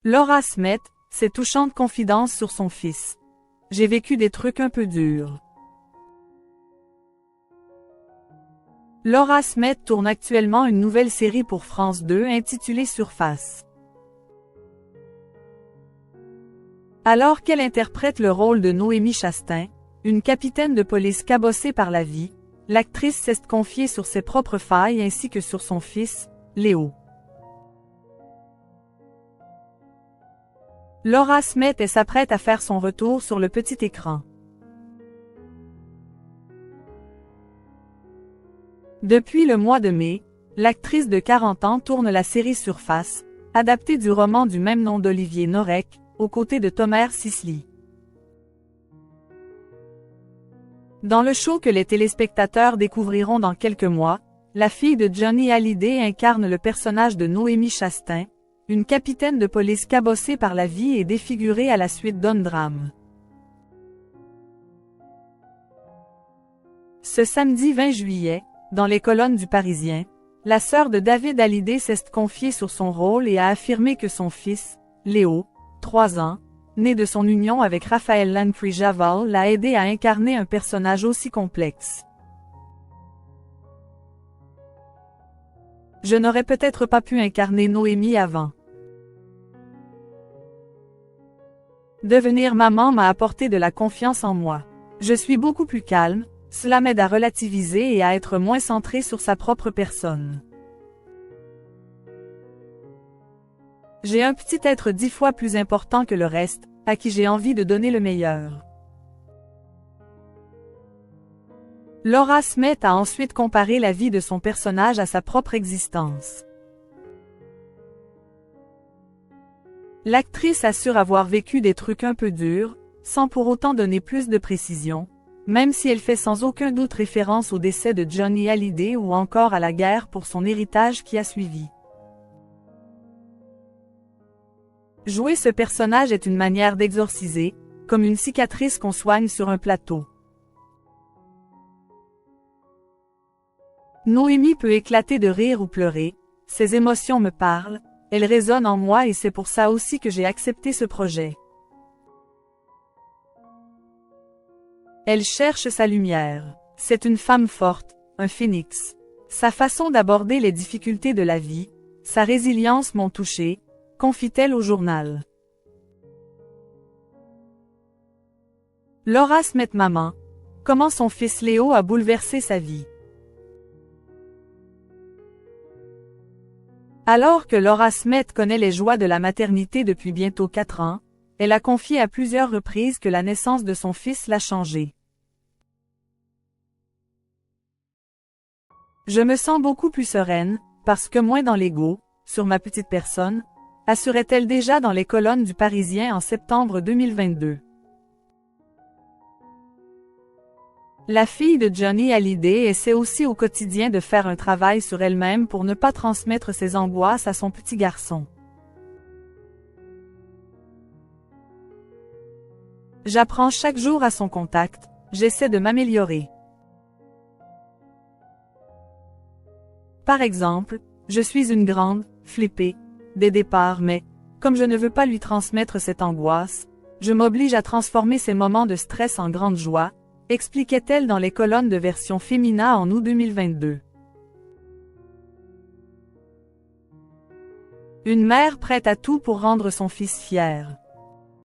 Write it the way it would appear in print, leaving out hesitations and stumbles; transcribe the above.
Laura Smet, ses touchantes confidences sur son fils. J'ai vécu des trucs un peu durs. Laura Smet tourne actuellement une nouvelle série pour France 2 intitulée Surface. Alors qu'elle interprète le rôle de Noémie Chastain, une capitaine de police cabossée par la vie, l'actrice s'est confiée sur ses propres failles ainsi que sur son fils, Léo. Laura Smet s'apprête à faire son retour sur le petit écran. Depuis le mois de mai, l'actrice de 40 ans tourne la série Surface, adaptée du roman du même nom d'Olivier Norek, aux côtés de Tomer Sisley. Dans le show que les téléspectateurs découvriront dans quelques mois, la fille de Johnny Hallyday incarne le personnage de Noémie Chastain, une capitaine de police cabossée par la vie et défigurée à la suite d'un drame. Ce samedi 20 juillet, dans les colonnes du Parisien, la sœur de David Hallyday s'est confiée sur son rôle et a affirmé que son fils, Léo, 3 ans, né de son union avec Raphaël Landry Javal, l'a aidé à incarner un personnage aussi complexe. Je n'aurais peut-être pas pu incarner Noémie avant. Devenir maman m'a apporté de la confiance en moi. Je suis beaucoup plus calme, cela m'aide à relativiser et à être moins centrée sur sa propre personne. J'ai un petit être 10 fois plus important que le reste, à qui j'ai envie de donner le meilleur. Laura Smet a ensuite comparé la vie de son personnage à sa propre existence. L'actrice assure avoir vécu des trucs un peu durs, sans pour autant donner plus de précision, même si elle fait sans aucun doute référence au décès de Johnny Hallyday ou encore à la guerre pour son héritage qui a suivi. Jouer ce personnage est une manière d'exorciser, comme une cicatrice qu'on soigne sur un plateau. Noémie peut éclater de rire ou pleurer, ses émotions me parlent, elles résonnent en moi et c'est pour ça aussi que j'ai accepté ce projet. Elle cherche sa lumière. C'est une femme forte, un phénix. Sa façon d'aborder les difficultés de la vie, sa résilience m'ont touchée, confie-t-elle au journal. Laura Smet maman. Comment son fils Léo a bouleversé sa vie. Alors que Laura Smet connaît les joies de la maternité depuis bientôt 4 ans, elle a confié à plusieurs reprises que la naissance de son fils l'a changée. Je me sens beaucoup plus sereine, parce que moins dans l'ego, sur ma petite personne, assurait-elle déjà dans les colonnes du Parisien en septembre 2022. La fille de Johnny Hallyday essaie aussi au quotidien de faire un travail sur elle-même pour ne pas transmettre ses angoisses à son petit garçon. J'apprends chaque jour à son contact, j'essaie de m'améliorer. Par exemple, je suis une grande, flippée, des départs mais, comme je ne veux pas lui transmettre cette angoisse, je m'oblige à transformer ces moments de stress en grande joie, expliquait-elle dans les colonnes de version féminin en août 2022. Une mère prête à tout pour rendre son fils fier.